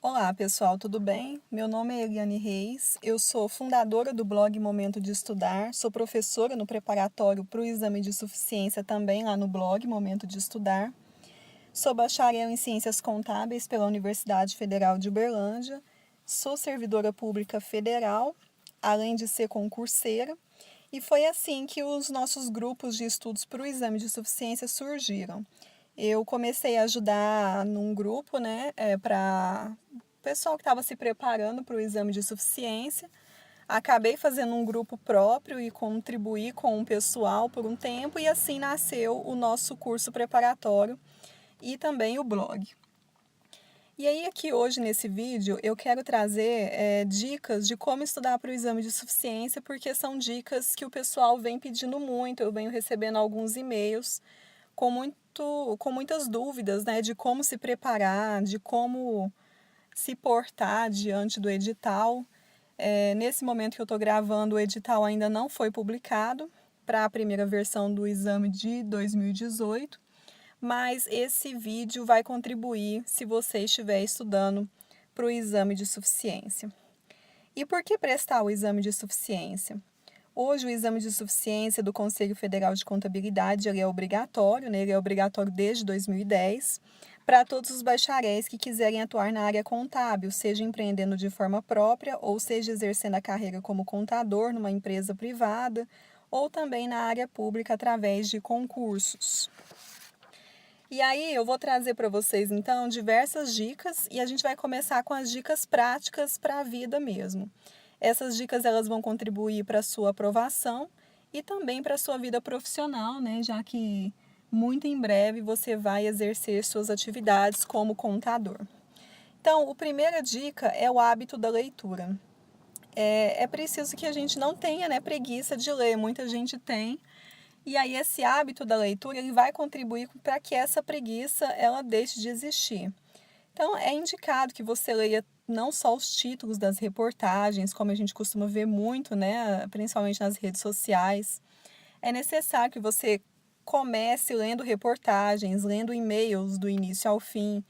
Olá, pessoal, tudo bem? Meu nome é Eliane Reis, eu sou fundadora do blog Momento de Estudar, sou professora no preparatório para o exame de suficiência também lá no blog Momento de Estudar, sou bacharel em Ciências Contábeis pela Universidade Federal de Uberlândia, sou servidora pública federal, além de ser concurseira, e foi assim que os nossos grupos de estudos para o exame de suficiência surgiram. Eu comecei a ajudar num grupo, né, para o pessoal que estava se preparando para o exame de suficiência. Acabei fazendo um grupo próprio e contribuí com o pessoal por um tempo, e assim nasceu o nosso curso preparatório e também o blog. E aí aqui hoje nesse vídeo eu quero trazer dicas de como estudar para o exame de suficiência, porque são dicas que o pessoal vem pedindo muito, eu venho recebendo alguns e-mails com muitas dúvidas, né, de como se preparar, de como se portar diante do edital. Nesse momento que eu estou gravando, o edital ainda não foi publicado para a primeira versão do exame de 2018, mas esse vídeo vai contribuir se você estiver estudando para o exame de suficiência. E por que prestar o exame de suficiência? Hoje, o exame de suficiência do Conselho Federal de Contabilidade ele é obrigatório, né? Ele é obrigatório desde 2010, para todos os bacharéis que quiserem atuar na área contábil, seja empreendendo de forma própria, ou seja exercendo a carreira como contador numa empresa privada, ou também na área pública através de concursos. E aí eu vou trazer para vocês então diversas dicas, e a gente vai começar com as dicas práticas para a vida mesmo. Essas dicas elas vão contribuir para a sua aprovação e também para a sua vida profissional, né? Já que muito em breve você vai exercer suas atividades como contador. Então, a primeira dica é o hábito da leitura. É preciso que a gente não tenha, né, preguiça de ler, muita gente tem. E aí esse hábito da leitura ele vai contribuir para que essa preguiça ela deixe de existir. Então é indicado que você leia não só os títulos das reportagens, como a gente costuma ver muito, né, principalmente nas redes sociais. É necessário que você comece lendo reportagens, lendo e-mails do início ao fim.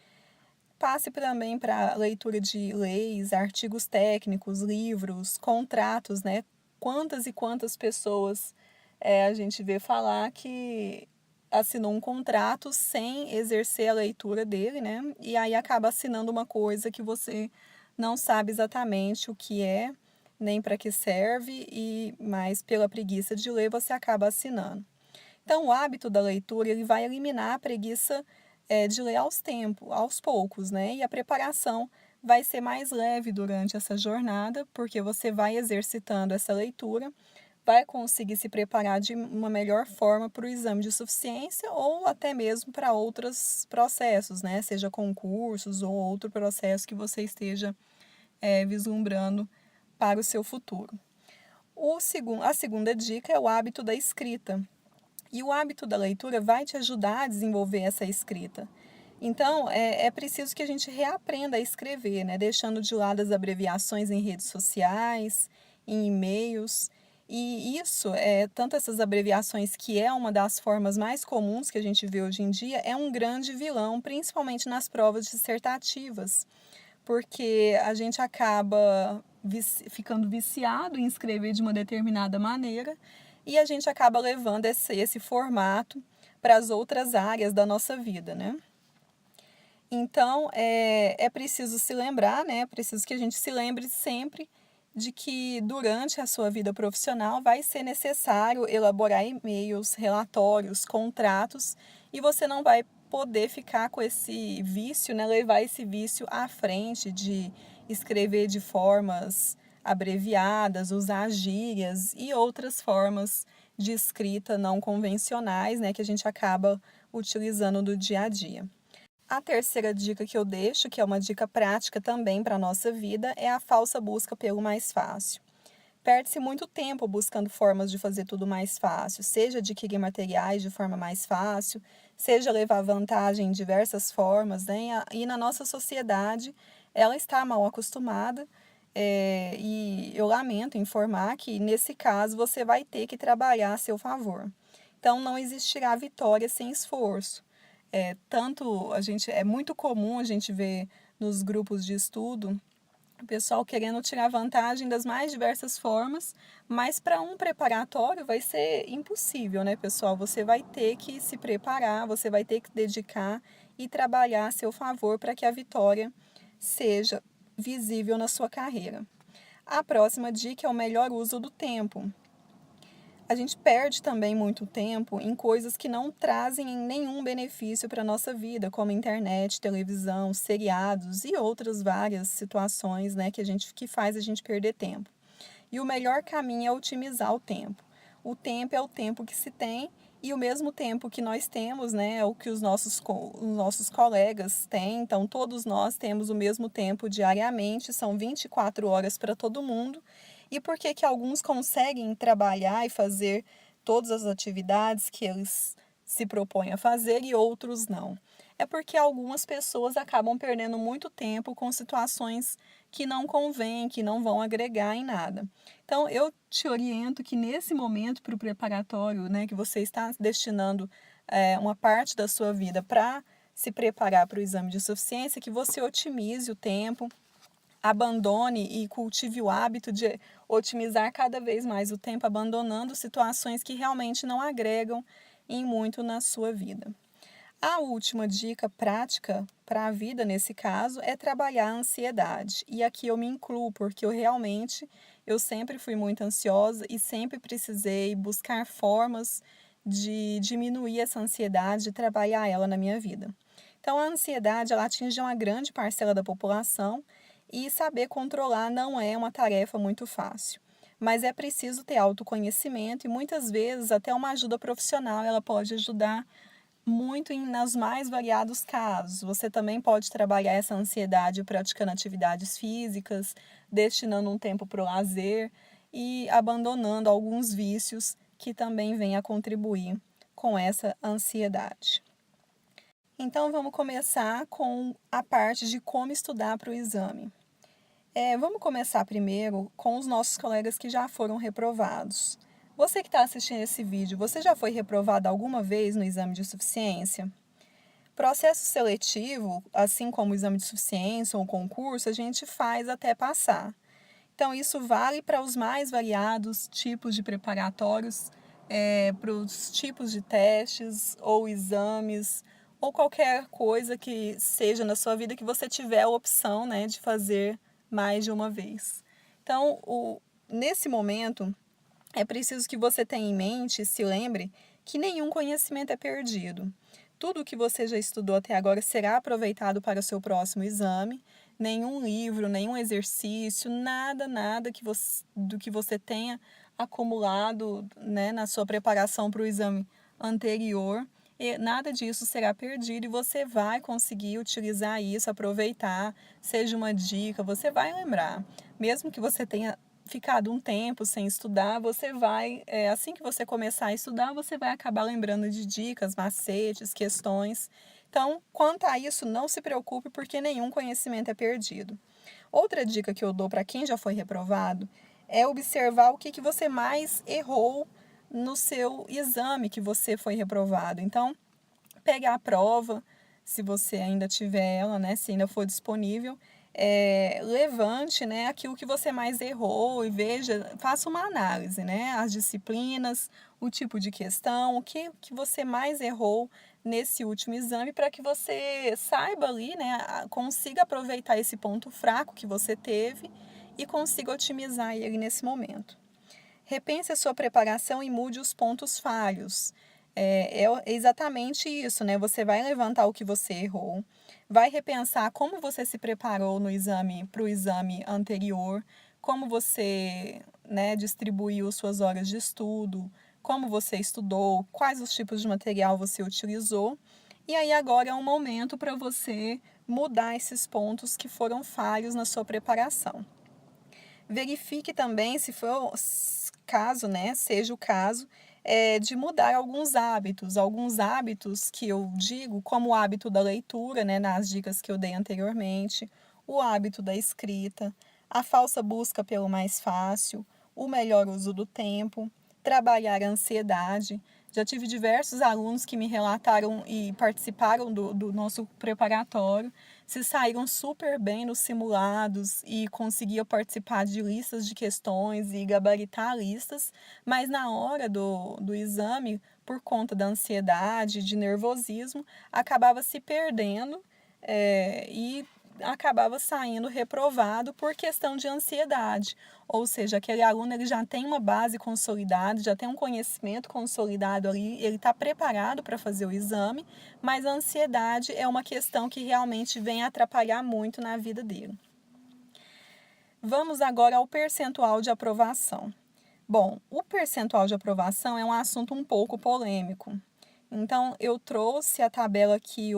Passe também para a leitura de leis, artigos técnicos, livros, contratos, né? Quantas e quantas pessoas a gente vê falar que assinou um contrato sem exercer a leitura dele, né? E aí acaba assinando uma coisa que você não sabe exatamente o que é, nem para que serve, mas pela preguiça de ler você acaba assinando. Então, o hábito da leitura ele vai eliminar a preguiça de ler aos poucos, né? E a preparação vai ser mais leve durante essa jornada, porque você vai exercitando essa leitura, vai conseguir se preparar de uma melhor forma para o exame de suficiência ou até mesmo para outros processos, né? Seja concursos ou outro processo que você esteja vislumbrando para o seu futuro. A segunda dica é o hábito da escrita. E o hábito da leitura vai te ajudar a desenvolver essa escrita. Então, é preciso que a gente reaprenda a escrever, né? Deixando de lado as abreviações em redes sociais, em e-mails. E isso, tanto essas abreviações, que é uma das formas mais comuns que a gente vê hoje em dia, é um grande vilão, principalmente nas provas dissertativas, porque a gente acaba ficando viciado em escrever de uma determinada maneira e a gente acaba levando esse formato para as outras áreas da nossa vida, né? Então, é preciso se lembrar, né? É preciso que a gente se lembre sempre de que durante a sua vida profissional vai ser necessário elaborar e-mails, relatórios, contratos, e você não vai poder ficar com esse vício, né? Levar esse vício à frente de escrever de formas abreviadas, usar gírias e outras formas de escrita não convencionais, né? Que a gente acaba utilizando no dia a dia. A terceira dica que eu deixo, que é uma dica prática também para a nossa vida, é a falsa busca pelo mais fácil. Perde-se muito tempo buscando formas de fazer tudo mais fácil, seja adquirir materiais de forma mais fácil, seja levar vantagem em diversas formas, né? E na nossa sociedade, ela está mal acostumada, e eu lamento informar que, nesse caso, você vai ter que trabalhar a seu favor. Então, não existirá vitória sem esforço. É muito comum a gente ver nos grupos de estudo, o pessoal querendo tirar vantagem das mais diversas formas, mas para um preparatório vai ser impossível, né, pessoal? Você vai ter que se preparar, você vai ter que dedicar e trabalhar a seu favor para que a vitória seja visível na sua carreira. A próxima dica é o melhor uso do tempo. A gente perde também muito tempo em coisas que não trazem nenhum benefício para a nossa vida, como internet, televisão, seriados e outras várias situações, né, que faz a gente perder tempo. E o melhor caminho é otimizar o tempo. O tempo é o tempo que se tem e o mesmo tempo que nós temos, né, é o que os nossos colegas têm. Então, todos nós temos o mesmo tempo diariamente, são 24 horas para todo mundo. E por que que alguns conseguem trabalhar e fazer todas as atividades que eles se propõem a fazer e outros não? É porque algumas pessoas acabam perdendo muito tempo com situações que não convêm, que não vão agregar em nada. Então, eu te oriento que nesse momento para o preparatório, né, que você está destinando uma parte da sua vida para se preparar para o exame de suficiência, que você otimize o tempo, abandone e cultive o hábito de otimizar cada vez mais o tempo, abandonando situações que realmente não agregam em muito na sua vida. A última dica prática para a vida, nesse caso, é trabalhar a ansiedade. E aqui eu me incluo, porque eu sempre fui muito ansiosa e sempre precisei buscar formas de diminuir essa ansiedade, de trabalhar ela na minha vida. Então, a ansiedade, ela atinge uma grande parcela da população e saber controlar não é uma tarefa muito fácil. Mas é preciso ter autoconhecimento e muitas vezes até uma ajuda profissional ela pode ajudar muito nos mais variados casos. Você também pode trabalhar essa ansiedade praticando atividades físicas, destinando um tempo para o lazer e abandonando alguns vícios que também vêm a contribuir com essa ansiedade. Então, vamos começar com a parte de como estudar para o exame. Vamos começar primeiro com os nossos colegas que já foram reprovados. Você que está assistindo esse vídeo, você já foi reprovado alguma vez no exame de suficiência? Processo seletivo, assim como o exame de suficiência ou concurso, a gente faz até passar. Então, isso vale para os mais variados tipos de preparatórios, para os tipos de testes ou exames, ou qualquer coisa que seja na sua vida que você tiver a opção, né, de fazer mais de uma vez. Então, nesse momento, é preciso que você tenha em mente e se lembre que nenhum conhecimento é perdido. Tudo o que você já estudou até agora será aproveitado para o seu próximo exame. Nenhum livro, nenhum exercício, nada do que você tenha acumulado, né, na sua preparação para o exame anterior. E nada disso será perdido e você vai conseguir utilizar isso, aproveitar, seja uma dica, você vai lembrar. Mesmo que você tenha ficado um tempo sem estudar, você vai, assim que você começar a estudar, você vai acabar lembrando de dicas, macetes, questões. Então, quanto a isso, não se preocupe, porque nenhum conhecimento é perdido. Outra dica que eu dou para quem já foi reprovado é observar o que você mais errou no seu exame que você foi reprovado. Então, pegar a prova, se você ainda tiver ela, né, se ainda for disponível, levante, né, aquilo que você mais errou e veja, faça uma análise, né, as disciplinas, o tipo de questão, o que você mais errou nesse último exame para que você saiba ali, né, consiga aproveitar esse ponto fraco que você teve e consiga otimizar ele nesse momento. Repense a sua preparação e mude os pontos falhos. É exatamente isso, né? Você vai levantar o que você errou, vai repensar como você se preparou no exame, para o exame anterior, como você, né, distribuiu suas horas de estudo, como você estudou, quais os tipos de material você utilizou. E aí agora é um momento para você mudar esses pontos que foram falhos na sua preparação. Verifique também se for caso, né, seja o caso, de mudar alguns hábitos que eu digo, como o hábito da leitura, né, nas dicas que eu dei anteriormente, o hábito da escrita, a falsa busca pelo mais fácil, o melhor uso do tempo, trabalhar a ansiedade. Já tive diversos alunos que me relataram e participaram do nosso preparatório, se saíram super bem nos simulados e conseguiam participar de listas de questões e gabaritar listas, mas na hora do exame, por conta da ansiedade, de nervosismo, acabava se perdendo e acabava saindo reprovado por questão de ansiedade. Ou seja, aquele aluno ele já tem uma base consolidada, já tem um conhecimento consolidado ali, ele está preparado para fazer o exame, mas a ansiedade é uma questão que realmente vem atrapalhar muito na vida dele. Vamos agora ao percentual de aprovação. Bom, o percentual de aprovação é um assunto um pouco polêmico. Então, eu trouxe a tabela que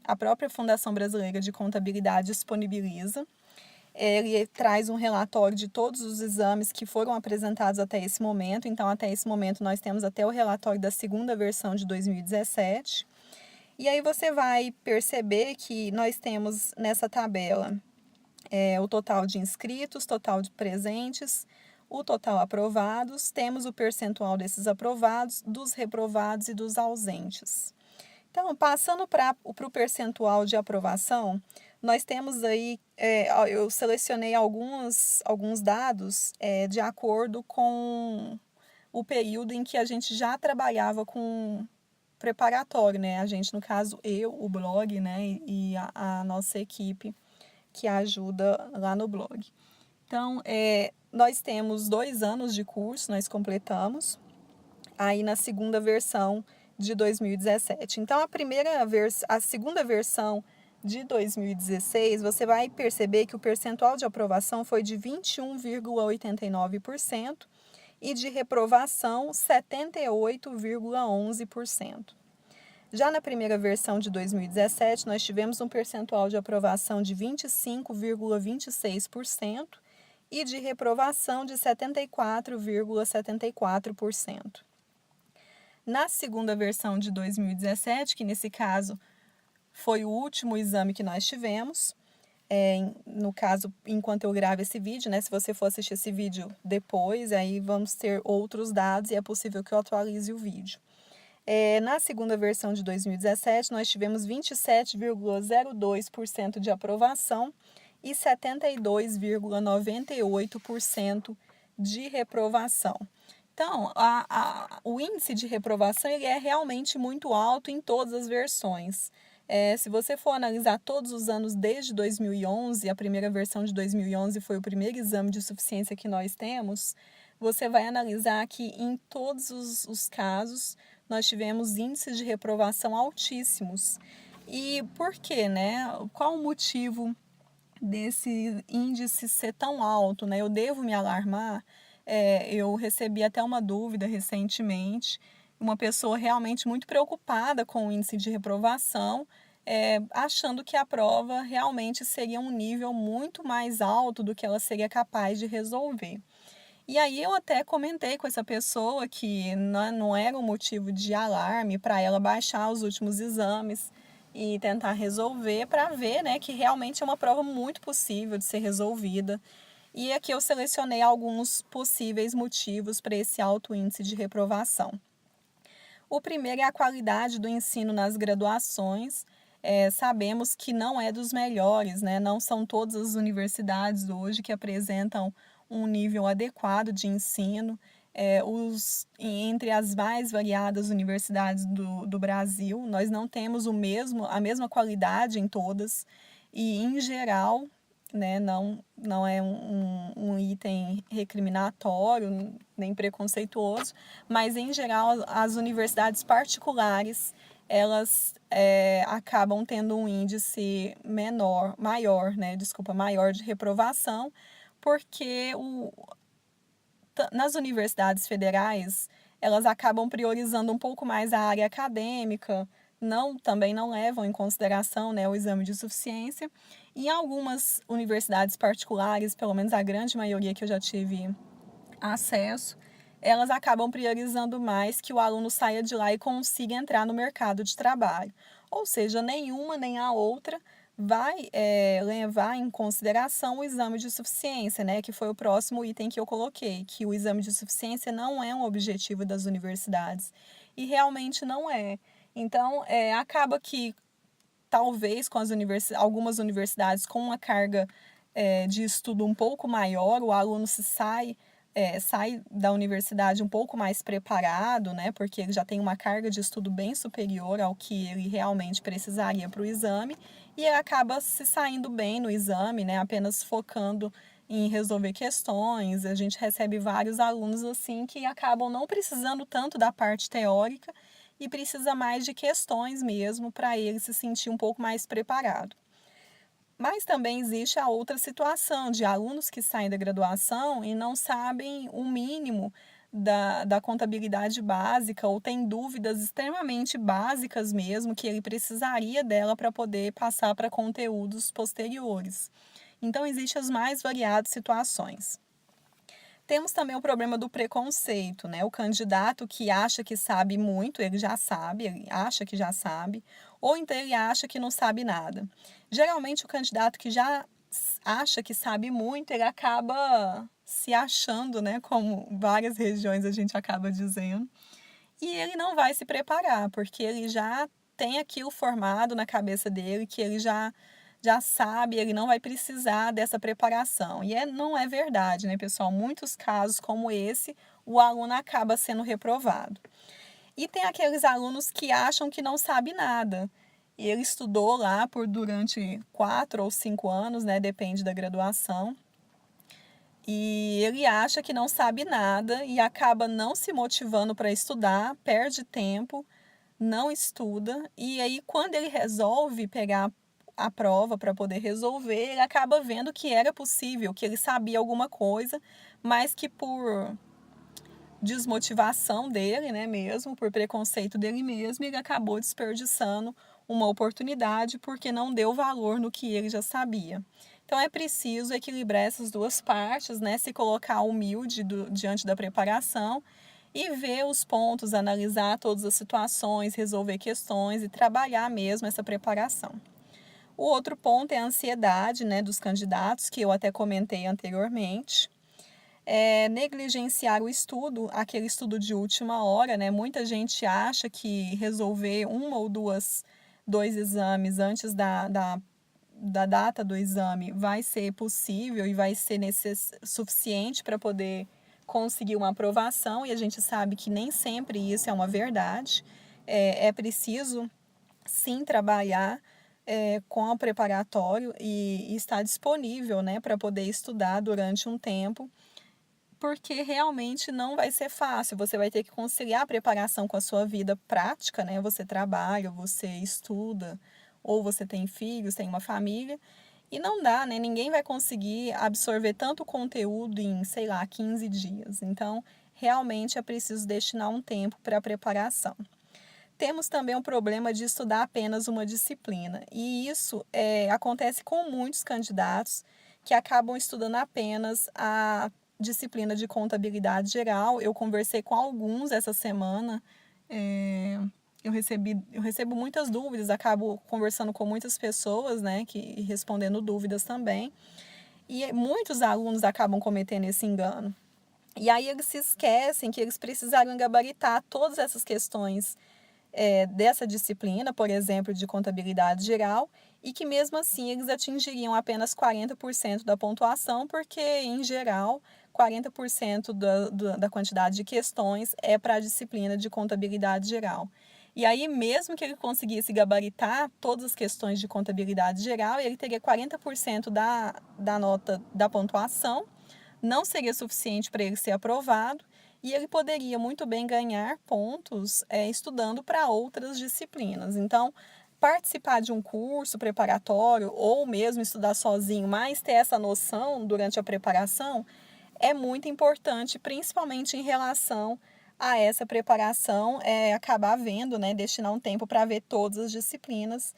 a própria Fundação Brasileira de Contabilidade disponibiliza. Ele traz um relatório de todos os exames que foram apresentados até esse momento. Então, até esse momento, nós temos até o relatório da segunda versão de 2017. E aí você vai perceber que nós temos nessa tabela o total de inscritos, total de presentes, o total aprovados, temos o percentual desses aprovados, dos reprovados e dos ausentes. Então, passando para o percentual de aprovação, nós temos aí, eu selecionei alguns dados de acordo com o período em que a gente já trabalhava com preparatório, né? A gente, no caso, o blog, né? E a nossa equipe que ajuda lá no blog. Então, nós temos 2 anos de curso, nós completamos, aí na segunda versão de 2017. Então, a segunda versão de 2016, você vai perceber que o percentual de aprovação foi de 21,89% e de reprovação 78,11%. Já na primeira versão de 2017, nós tivemos um percentual de aprovação de 25,26% e de reprovação de 74,74%. Na segunda versão de 2017, que nesse caso foi o último exame que nós tivemos, no caso, enquanto eu gravo esse vídeo, né? Se você for assistir esse vídeo depois, aí vamos ter outros dados e é possível que eu atualize o vídeo. Na segunda versão de 2017, nós tivemos 27,02% de aprovação e 72,98% de reprovação. Então, o índice de reprovação ele é realmente muito alto em todas as versões. Se você for analisar todos os anos desde 2011, a primeira versão de 2011 foi o primeiro exame de suficiência que nós temos, você vai analisar que em todos os casos nós tivemos índices de reprovação altíssimos. E por quê, né? Qual o motivo desse índice ser tão alto, né? Eu devo me alarmar? Eu recebi até uma dúvida recentemente, uma pessoa realmente muito preocupada com o índice de reprovação, achando que a prova realmente seria um nível muito mais alto do que ela seria capaz de resolver. E aí eu até comentei com essa pessoa que não era um motivo de alarme para ela baixar os últimos exames e tentar resolver para ver, né, que realmente é uma prova muito possível de ser resolvida. E aqui eu selecionei alguns possíveis motivos para esse alto índice de reprovação. O primeiro é a qualidade do ensino nas graduações. Sabemos que não é dos melhores, né? Não são todas as universidades hoje que apresentam um nível adequado de ensino. Entre as mais variadas universidades do Brasil, nós não temos a mesma qualidade em todas e, em geral, né, não é um item recriminatório nem preconceituoso, mas, em geral, as universidades particulares elas acabam tendo um índice maior de reprovação, porque nas universidades federais, elas acabam priorizando um pouco mais a área acadêmica, também não levam em consideração, né, o exame de suficiência. Em algumas universidades particulares, pelo menos a grande maioria que eu já tive acesso, elas acabam priorizando mais que o aluno saia de lá e consiga entrar no mercado de trabalho. Ou seja, nenhuma nem a outra vai levar em consideração o exame de suficiência, né, que foi o próximo item que eu coloquei, que o exame de suficiência não é um objetivo das universidades, e realmente não é. Então, acaba que talvez com algumas universidades com uma carga de estudo um pouco maior, o aluno sai da universidade um pouco mais preparado, né, porque ele já tem uma carga de estudo bem superior ao que ele realmente precisaria para o exame, e ele acaba se saindo bem no exame, né, apenas focando em resolver questões. A gente recebe vários alunos assim que acabam não precisando tanto da parte teórica e precisa mais de questões mesmo para ele se sentir um pouco mais preparado. Mas também existe a outra situação de alunos que saem da graduação e não sabem o mínimo da contabilidade básica ou têm dúvidas extremamente básicas mesmo que ele precisaria dela para poder passar para conteúdos posteriores. Então, existem as mais variadas situações. Temos também o problema do preconceito, né? O candidato que acha que sabe muito, ele já sabe, ele acha que já sabe, ou então ele acha que não sabe nada. Geralmente, o candidato que já acha que sabe muito, ele acaba se achando, né? Como várias regiões a gente acaba dizendo, e ele não vai se preparar, porque ele já tem aquilo formado na cabeça dele, que ele já sabe, ele não vai precisar dessa preparação. E não é verdade, né, pessoal? Muitos casos como esse, o aluno acaba sendo reprovado. E tem aqueles alunos que acham que não sabe nada. E ele estudou lá durante 4 ou 5 anos, né, depende da graduação. E ele acha que não sabe nada e acaba não se motivando para estudar, perde tempo, não estuda. E aí, quando ele resolve pegar a prova para poder resolver, ele acaba vendo que era possível, que ele sabia alguma coisa, mas que por desmotivação dele, né, mesmo, por preconceito dele mesmo, ele acabou desperdiçando uma oportunidade porque não deu valor no que ele já sabia. Então é preciso equilibrar essas duas partes, né, se colocar humilde diante da preparação e ver os pontos, analisar todas as situações, resolver questões e trabalhar mesmo essa preparação. O outro ponto é a ansiedade, né, dos candidatos, que eu até comentei anteriormente. Negligenciar o estudo, aquele estudo de última hora, né? Muita gente acha que resolver uma ou dois exames antes da data do exame vai ser possível e vai ser suficiente para poder conseguir uma aprovação, e a gente sabe que nem sempre isso é uma verdade. É preciso, sim, trabalhar com o preparatório e estar disponível, né, para poder estudar durante um tempo, porque realmente não vai ser fácil. Você vai ter que conciliar a preparação com a sua vida prática, né? Você trabalha, você estuda, ou você tem filhos, tem uma família, e não dá, né? Ninguém vai conseguir absorver tanto conteúdo em, sei lá, 15 dias. Então, realmente é preciso destinar um tempo para a preparação. Temos também o problema de estudar apenas uma disciplina, e isso acontece com muitos candidatos que acabam estudando apenas a disciplina de contabilidade geral. Eu conversei com alguns essa semana, eu recebo muitas dúvidas, acabo conversando com muitas pessoas, né, e respondendo dúvidas também, e muitos alunos acabam cometendo esse engano. E aí eles se esquecem que eles precisariam gabaritar todas essas questões dessa disciplina, por exemplo, de contabilidade geral, e que mesmo assim eles atingiriam apenas 40% da pontuação, porque, em geral, 40% da quantidade de questões é para a disciplina de contabilidade geral. E aí, mesmo que ele conseguisse gabaritar todas as questões de contabilidade geral, ele teria 40% da nota da pontuação, não seria suficiente para ele ser aprovado, e ele poderia muito bem ganhar pontos estudando para outras disciplinas. Então, participar de um curso preparatório ou mesmo estudar sozinho, mas ter essa noção durante a preparação é muito importante, principalmente em relação a essa preparação, acabar vendo, né, destinar um tempo para ver todas as disciplinas,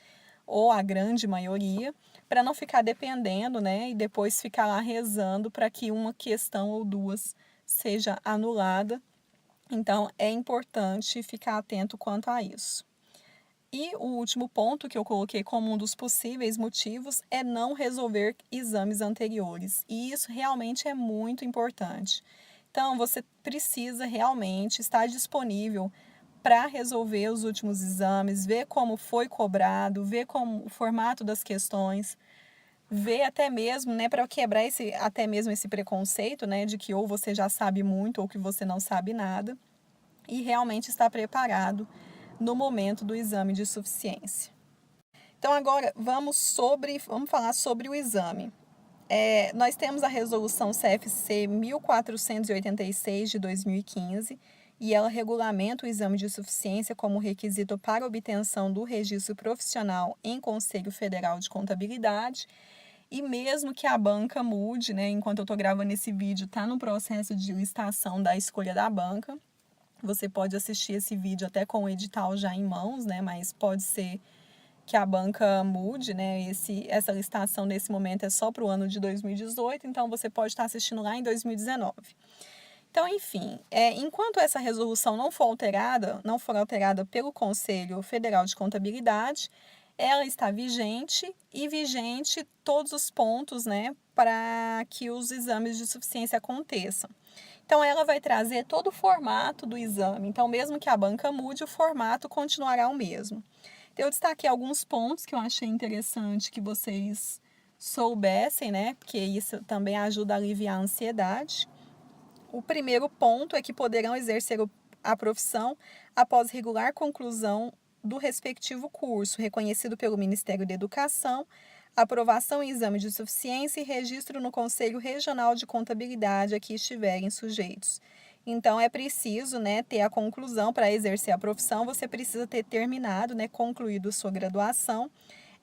ou a grande maioria, para não ficar dependendo, né, e depois ficar lá rezando para que uma questão ou duas seja anulada. Então, é importante ficar atento quanto a isso. E o último ponto que eu coloquei como um dos possíveis motivos é não resolver exames anteriores. E isso realmente é muito importante. Então, você precisa realmente estar disponível para resolver os últimos exames, ver como foi cobrado, ver como o formato das questões, ver até mesmo, né, para quebrar até mesmo esse preconceito, né, de que ou você já sabe muito ou que você não sabe nada, e realmente estar preparado no momento do exame de suficiência. Então agora vamos falar sobre o exame. Nós temos a resolução CFC 1486 de 2015 e ela regulamenta o exame de suficiência como requisito para obtenção do registro profissional em Conselho Federal de Contabilidade. E mesmo que a banca mude, né, enquanto eu estou gravando esse vídeo, está no processo de licitação da escolha da banca. Você pode assistir esse vídeo até com o edital já em mãos, né, mas pode ser que a banca mude, né? Essa licitação nesse momento é só para o ano de 2018, então você pode estar assistindo lá em 2019. Então, enfim, enquanto essa resolução não for alterada pelo Conselho Federal de Contabilidade, ela está vigente todos os pontos, né, para que os exames de suficiência aconteçam. Então, ela vai trazer todo o formato do exame. Então, mesmo que a banca mude, o formato continuará o mesmo. Eu destaquei alguns pontos que eu achei interessante que vocês soubessem, né? Porque isso também ajuda a aliviar a ansiedade. O primeiro ponto é que poderão exercer a profissão após regular conclusão do respectivo curso, reconhecido pelo Ministério da Educação, aprovação em exame de suficiência e registro no Conselho Regional de Contabilidade a que estiverem sujeitos. Então, é preciso, né, ter a conclusão para exercer a profissão, você precisa ter terminado, né, concluído sua graduação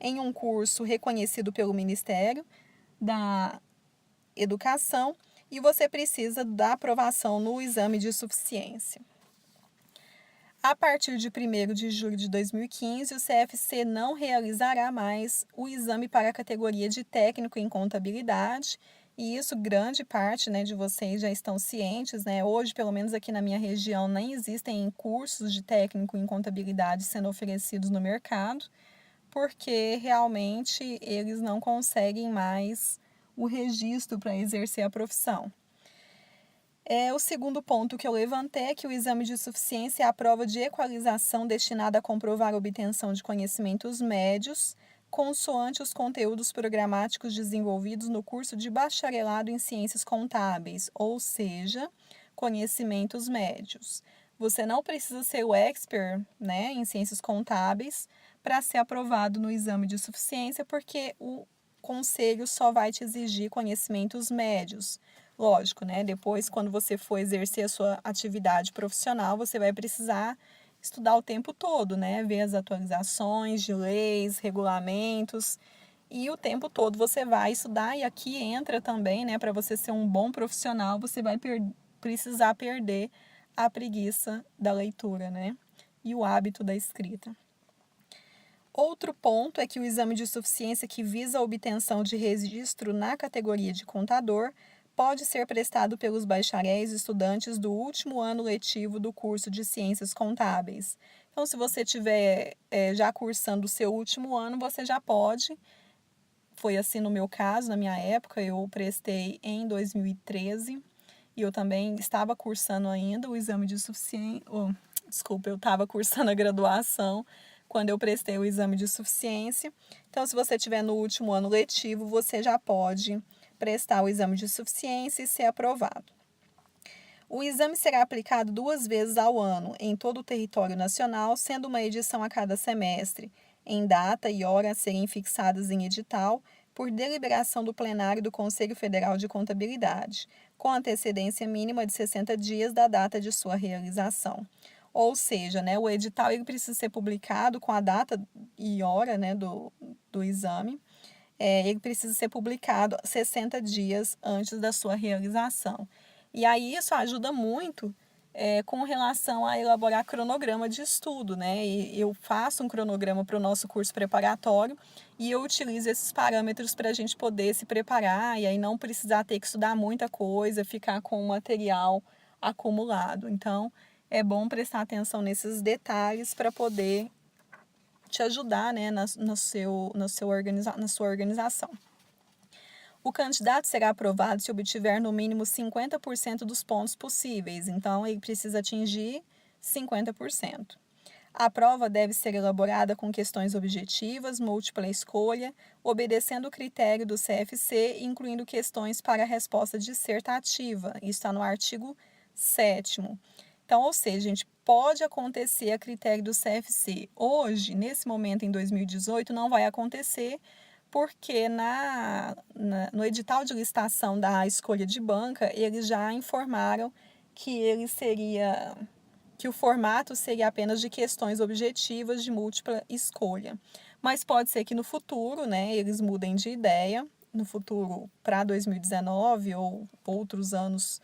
em um curso reconhecido pelo Ministério da Educação e você precisa da aprovação no exame de suficiência. A partir de 1º de julho de 2015, o CFC não realizará mais o exame para a categoria de técnico em contabilidade, e isso grande parte, né, de vocês já estão cientes, né? Hoje, pelo menos aqui na minha região, nem existem cursos de técnico em contabilidade sendo oferecidos no mercado, porque realmente eles não conseguem mais o registro para exercer a profissão. O segundo ponto que eu levantei é que o exame de suficiência é a prova de equalização destinada a comprovar a obtenção de conhecimentos médios, consoante os conteúdos programáticos desenvolvidos no curso de bacharelado em ciências contábeis, ou seja, conhecimentos médios. Você não precisa ser o expert, né, em ciências contábeis para ser aprovado no exame de suficiência, porque o conselho só vai te exigir conhecimentos médios. Lógico, né? Depois, quando você for exercer a sua atividade profissional, você vai precisar estudar o tempo todo, né? Ver as atualizações de leis, regulamentos, e o tempo todo você vai estudar. E aqui entra também, né? Para você ser um bom profissional, você vai precisar perder a preguiça da leitura, né? E o hábito da escrita. Outro ponto é que o exame de suficiência que visa a obtenção de registro na categoria de contador pode ser prestado pelos bacharéis estudantes do último ano letivo do curso de Ciências Contábeis. Então, se você estiver já cursando o seu último ano, você já pode. Foi assim no meu caso, na minha época, eu prestei em 2013 e eu também estava cursando ainda o exame de suficiência. Eu estava cursando a graduação quando eu prestei o exame de suficiência. Então, se você estiver no último ano letivo, você já pode prestar o exame de suficiência e ser aprovado. O exame será aplicado 2 vezes ao ano em todo o território nacional, sendo uma edição a cada semestre, em data e hora a serem fixadas em edital, por deliberação do plenário do Conselho Federal de Contabilidade, com antecedência mínima de 60 dias da data de sua realização. Ou seja, né, o edital ele precisa ser publicado com a data e hora, né, do exame. Ele precisa ser publicado 60 dias antes da sua realização. E aí isso ajuda muito com relação a elaborar cronograma de estudo, né? E eu faço um cronograma para o nosso curso preparatório e eu utilizo esses parâmetros para a gente poder se preparar e aí não precisar ter que estudar muita coisa, ficar com o material acumulado. Então, é bom prestar atenção nesses detalhes para poder te ajudar, né, na sua organização. O candidato será aprovado se obtiver no mínimo 50% dos pontos possíveis. Então, ele precisa atingir 50%. A prova deve ser elaborada com questões objetivas, múltipla escolha, obedecendo o critério do CFC, incluindo questões para a resposta dissertativa. Isso está no artigo 7º. Então, ou seja, gente, pode acontecer a critério do CFC. Hoje, nesse momento, em 2018, não vai acontecer, porque no edital de licitação da escolha de banca, eles já informaram que o formato seria apenas de questões objetivas de múltipla escolha. Mas pode ser que no futuro, né, eles mudem de ideia, no futuro para 2019 ou outros anos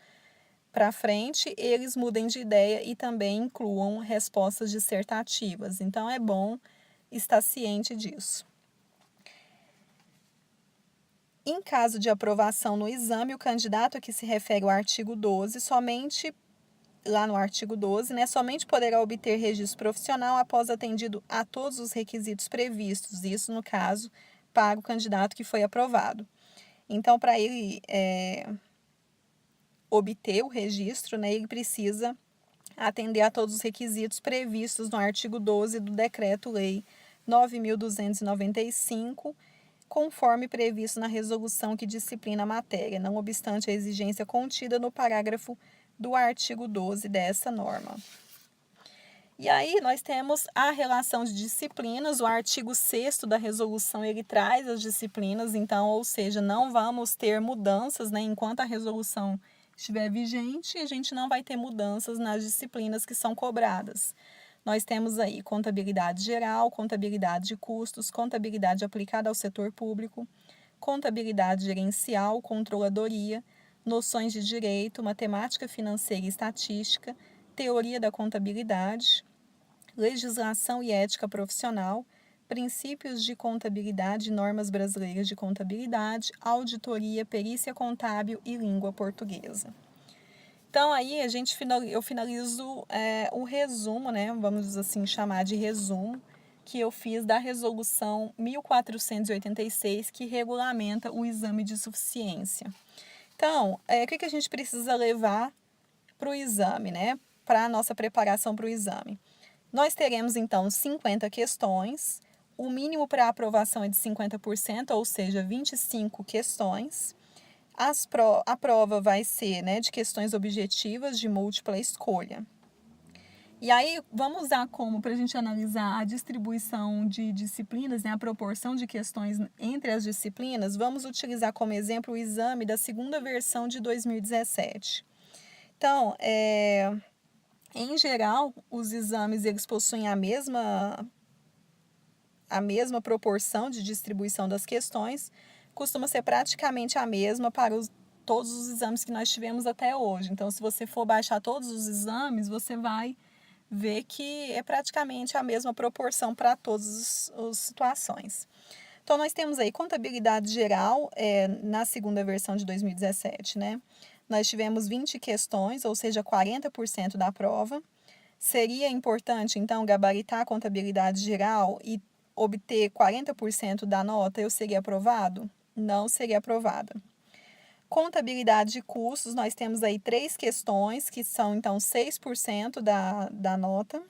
para frente, eles mudem de ideia e também incluam respostas dissertativas. Então, é bom estar ciente disso. Em caso de aprovação no exame, o candidato a que se refere o artigo 12, lá no artigo 12, né, somente poderá obter registro profissional após atendido a todos os requisitos previstos, isso no caso para o candidato que foi aprovado. Então, para ele obter o registro, né, ele precisa atender a todos os requisitos previstos no artigo 12 do Decreto-Lei 9.295, conforme previsto na resolução que disciplina a matéria, não obstante a exigência contida no parágrafo do artigo 12 dessa norma. E aí nós temos a relação de disciplinas, o artigo 6º da resolução, ele traz as disciplinas, então, ou seja, não vamos ter mudanças, né, enquanto a resolução estiver vigente, a gente não vai ter mudanças nas disciplinas que são cobradas. Nós temos aí contabilidade geral, contabilidade de custos, contabilidade aplicada ao setor público, contabilidade gerencial, controladoria, noções de direito, matemática financeira e estatística, teoria da contabilidade, legislação e ética profissional, princípios de contabilidade e normas brasileiras de contabilidade, auditoria, perícia contábil e língua portuguesa. Então, aí eu finalizo o resumo, né? Vamos assim chamar de resumo, que eu fiz da resolução 1486, que regulamenta o exame de suficiência. Então, o que a gente precisa levar para o exame, né? Para a nossa preparação para o exame. Nós teremos, então, 50 questões. O mínimo para aprovação é de 50%, ou seja, 25 questões. A prova vai ser, né, de questões objetivas de múltipla escolha. E aí, vamos usar como para a gente analisar a distribuição de disciplinas, né, a proporção de questões entre as disciplinas, vamos utilizar como exemplo o exame da segunda versão de 2017. Então, em geral, os exames eles possuem a mesma proporção de distribuição das questões, costuma ser praticamente a mesma para todos os exames que nós tivemos até hoje. Então, se você for baixar todos os exames, você vai ver que é praticamente a mesma proporção para todas as situações. Então, nós temos aí contabilidade geral na segunda versão de 2017, né? Nós tivemos 20 questões, ou seja, 40% da prova. Seria importante, então, gabaritar a contabilidade geral e obter 40% da nota, eu seria aprovado? Não seria aprovada. Contabilidade de custos, nós temos aí 3 questões, que são, então, 6% da nota.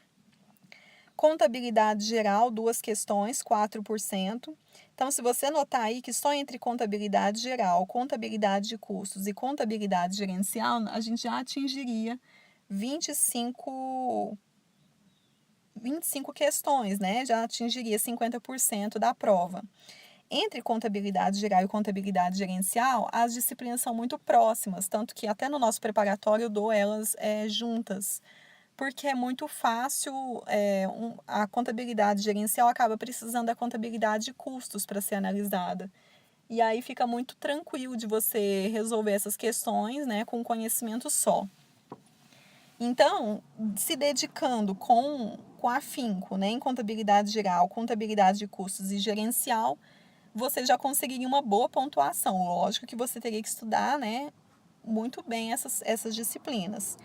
Contabilidade geral, 2 questões, 4%. Então, se você notar aí que só entre contabilidade geral, contabilidade de custos e contabilidade gerencial, a gente já atingiria 25 questões, né? Já atingiria 50% da prova. Entre contabilidade geral e contabilidade gerencial, as disciplinas são muito próximas, tanto que até no nosso preparatório eu dou elas juntas, porque é muito fácil, a contabilidade gerencial acaba precisando da contabilidade de custos para ser analisada. E aí fica muito tranquilo de você resolver essas questões, né, com conhecimento só. Então, se dedicando com afinco, né, em contabilidade geral, contabilidade de custos e gerencial, você já conseguiria uma boa pontuação. Lógico que você teria que estudar, né, muito bem essas disciplinas.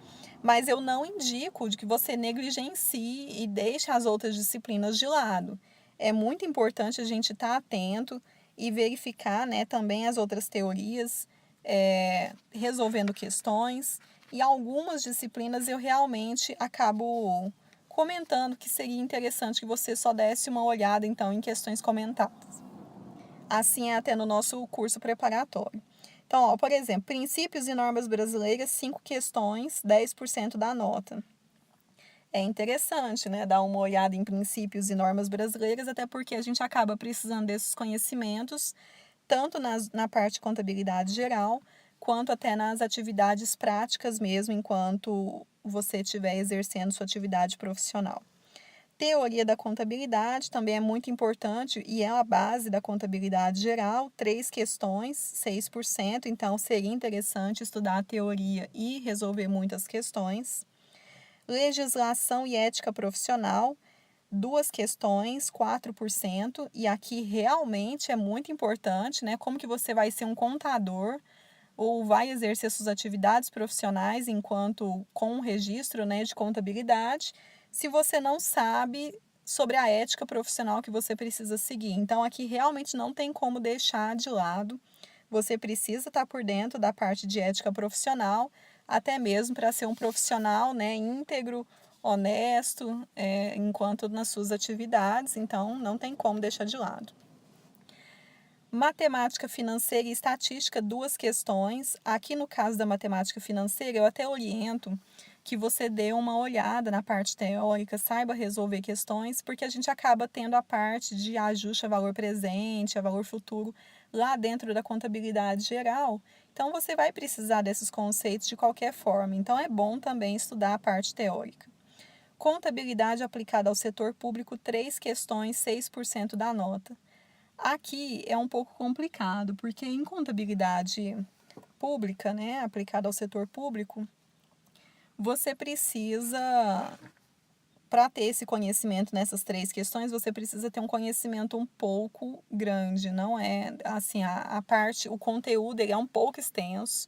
Mas eu não indico de que você negligencie e deixe as outras disciplinas de lado. É muito importante a gente estar atento e verificar, né, também as outras teorias, resolvendo questões. e algumas disciplinas eu realmente acabo comentando que seria interessante que você só desse uma olhada, então, em questões comentadas. Assim é até no nosso curso preparatório. Então, ó, por exemplo, princípios e normas brasileiras, 5 questões, 10% da nota. É interessante, né, dar uma olhada em princípios e normas brasileiras, até porque a gente acaba precisando desses conhecimentos, tanto na parte de contabilidade geral, quanto até nas atividades práticas mesmo, enquanto você estiver exercendo sua atividade profissional. Teoria da contabilidade também é muito importante e é a base da contabilidade geral, 3 questões, 6%, então seria interessante estudar a teoria e resolver muitas questões. Legislação e ética profissional, 2 questões, 4%, e aqui realmente é muito importante, né? Como que você vai ser um contador ou vai exercer suas atividades profissionais enquanto com um registro, né, de contabilidade, se você não sabe sobre a ética profissional que você precisa seguir. Então, aqui realmente não tem como deixar de lado. Você precisa estar por dentro da parte de ética profissional, até mesmo para ser um profissional, né, íntegro, honesto, enquanto nas suas atividades. Então, não tem como deixar de lado. Matemática financeira e estatística, 2 questões. Aqui no caso da matemática financeira, eu até oriento que você dê uma olhada na parte teórica, saiba resolver questões, porque a gente acaba tendo a parte de ajuste a valor presente, a valor futuro, lá dentro da contabilidade geral. Então, você vai precisar desses conceitos de qualquer forma. Então, é bom também estudar a parte teórica. Contabilidade aplicada ao setor público, 3 questões, 6% da nota. Aqui é um pouco complicado, porque em contabilidade pública, né, aplicada ao setor público, você precisa, para ter esse conhecimento nessas 3 questões, você precisa ter um conhecimento um pouco grande, não é assim, a parte, o conteúdo ele é um pouco extenso,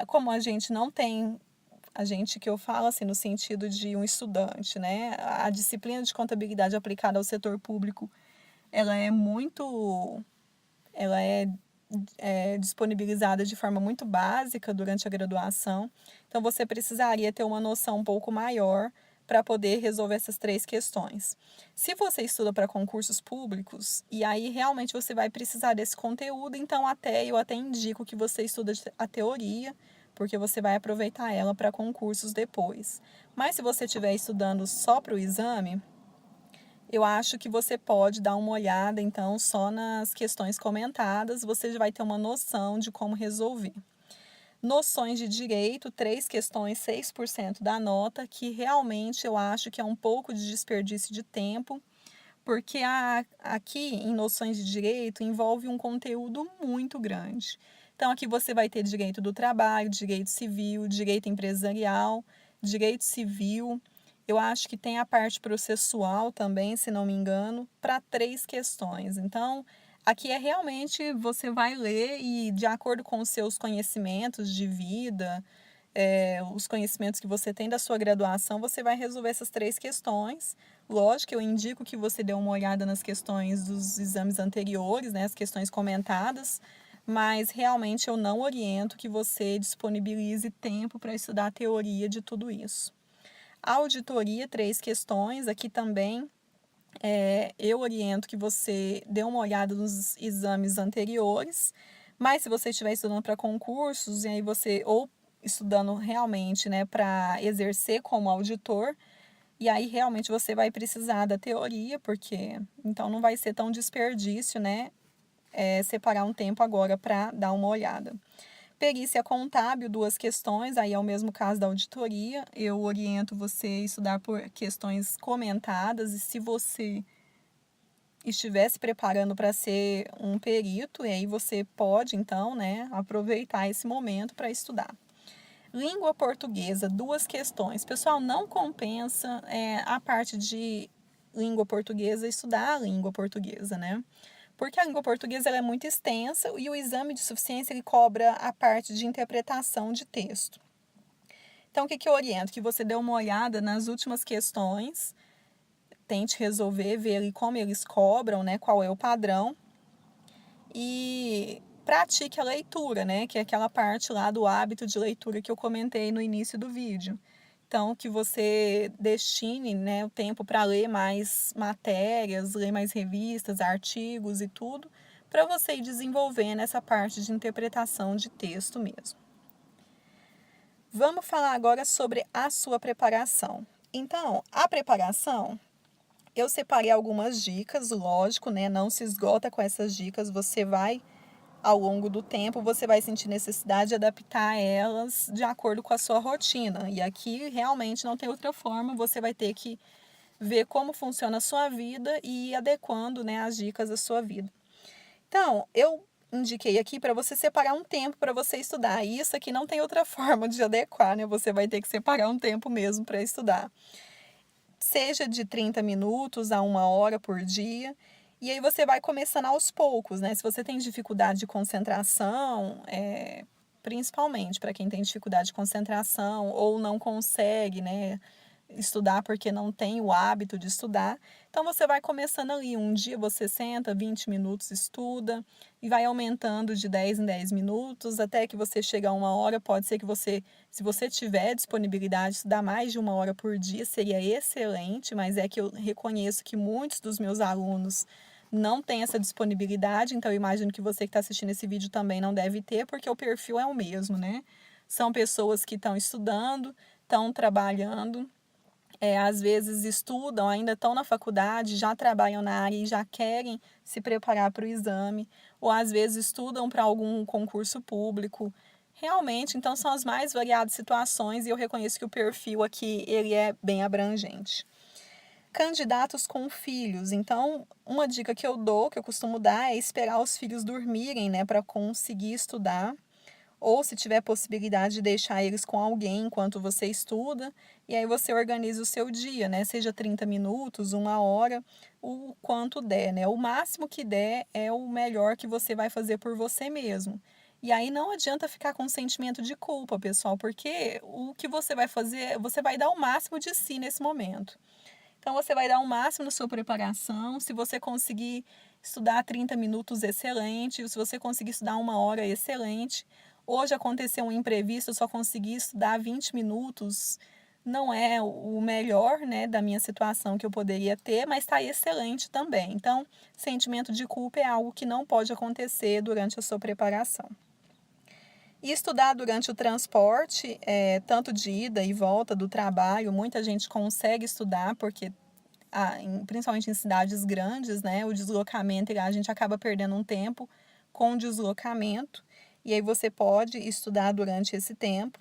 como a gente não tem, a gente que eu falo assim, no sentido de um estudante, né, a disciplina de contabilidade aplicada ao setor público, ela é muito, ela é disponibilizada de forma muito básica durante a graduação, então você precisaria ter uma noção um pouco maior para poder resolver essas 3 questões. Se você estuda para concursos públicos, e aí realmente você vai precisar desse conteúdo, então eu até indico que você estude a teoria, porque você vai aproveitar ela para concursos depois. Mas se você estiver estudando só para o exame, eu acho que você pode dar uma olhada, então, só nas questões comentadas, você já vai ter uma noção de como resolver. Noções de direito, 3 questões, 6% da nota, que realmente eu acho que é um pouco de desperdício de tempo, porque aqui em noções de direito envolve um conteúdo muito grande. Então, aqui você vai ter direito do trabalho, direito civil, direito empresarial, direito civil. Eu acho que tem a parte processual também, se não me engano, para 3 questões. Então, aqui é realmente você vai ler e, de acordo com os seus conhecimentos de vida, os conhecimentos que você tem da sua graduação, você vai resolver essas 3 questões. Lógico, eu indico que você dê uma olhada nas questões dos exames anteriores, né, as questões comentadas, mas realmente eu não oriento que você disponibilize tempo para estudar a teoria de tudo isso. Auditoria, 3 questões, aqui também eu oriento que você dê uma olhada nos exames anteriores, mas se você estiver estudando para concursos, e aí você, ou estudando realmente, né, para exercer como auditor, e aí realmente você vai precisar da teoria, porque então não vai ser tão desperdício, né, separar um tempo agora para dar uma olhada. Perícia contábil, 2 questões, aí é o mesmo caso da auditoria. Eu oriento você estudar por questões comentadas, e se você estiver se preparando para ser um perito, e aí você pode, então, né, aproveitar esse momento para estudar. Língua portuguesa, 2 questões. Pessoal, não compensa a parte de língua portuguesa, estudar a língua portuguesa, né? Porque a língua portuguesa ela é muito extensa e o exame de suficiência ele cobra a parte de interpretação de texto. Então, o que eu oriento? Que você dê uma olhada nas últimas questões, tente resolver, ver ali como eles cobram, né, qual é o padrão. E pratique a leitura, né? Que é aquela parte lá do hábito de leitura que eu comentei no início do vídeo. Então, que você destine, né, o tempo para ler mais matérias, ler mais revistas, artigos e tudo, para você ir desenvolvendo essa parte de interpretação de texto mesmo. Vamos falar agora sobre a sua preparação. Então, a preparação, eu separei algumas dicas, lógico, né? Não se esgota com essas dicas, você vai, ao longo do tempo, você vai sentir necessidade de adaptar elas de acordo com a sua rotina. E aqui realmente não tem outra forma, você vai ter que ver como funciona a sua vida e ir adequando, né, as dicas à sua vida. Então, eu indiquei aqui para você separar um tempo para você estudar. E isso aqui não tem outra forma de adequar, né? Você vai ter que separar um tempo mesmo para estudar. Seja de 30 minutos a 1 hora por dia. E aí você vai começando aos poucos, né? Se você tem dificuldade de concentração, principalmente para quem tem dificuldade de concentração ou não consegue, né, estudar porque não tem o hábito de estudar. Então você vai começando ali, um dia você senta, 20 minutos estuda e vai aumentando de 10 em 10 minutos até que você chega a 1 hora. Pode ser que você, se você tiver disponibilidade de estudar mais de 1 hora por dia, seria excelente, mas é que eu reconheço que muitos dos meus alunos não têm essa disponibilidade, então eu imagino que você que está assistindo esse vídeo também não deve ter, porque o perfil é o mesmo, né? São pessoas que estão estudando, estão trabalhando, às vezes estudam, ainda estão na faculdade, já trabalham na área e já querem se preparar para o exame, ou às vezes estudam para algum concurso público. Realmente, então são as mais variadas situações e eu reconheço que o perfil aqui ele é bem abrangente. Candidatos com filhos. Então, uma dica que eu dou, que eu costumo dar, é esperar os filhos dormirem, né, para conseguir estudar. Ou se tiver possibilidade de deixar eles com alguém enquanto você estuda, e aí você organiza o seu dia, né? Seja 30 minutos, 1 hora, o quanto der, né? O máximo que der é o melhor que você vai fazer por você mesmo. E aí não adianta ficar com sentimento de culpa, pessoal, porque o que você vai fazer, você vai dar o máximo de si nesse momento. Então você vai dar o máximo na sua preparação. Se você conseguir estudar 30 minutos, excelente. Se você conseguir estudar 1 hora, excelente. Hoje aconteceu um imprevisto, eu só consegui estudar 20 minutos. Não é o melhor, né, da minha situação que eu poderia ter, mas está excelente também. Então, sentimento de culpa é algo que não pode acontecer durante a sua preparação. E estudar durante o transporte, tanto de ida e volta do trabalho, muita gente consegue estudar, porque principalmente em cidades grandes, né, o deslocamento, a gente acaba perdendo um tempo com o deslocamento, e aí você pode estudar durante esse tempo.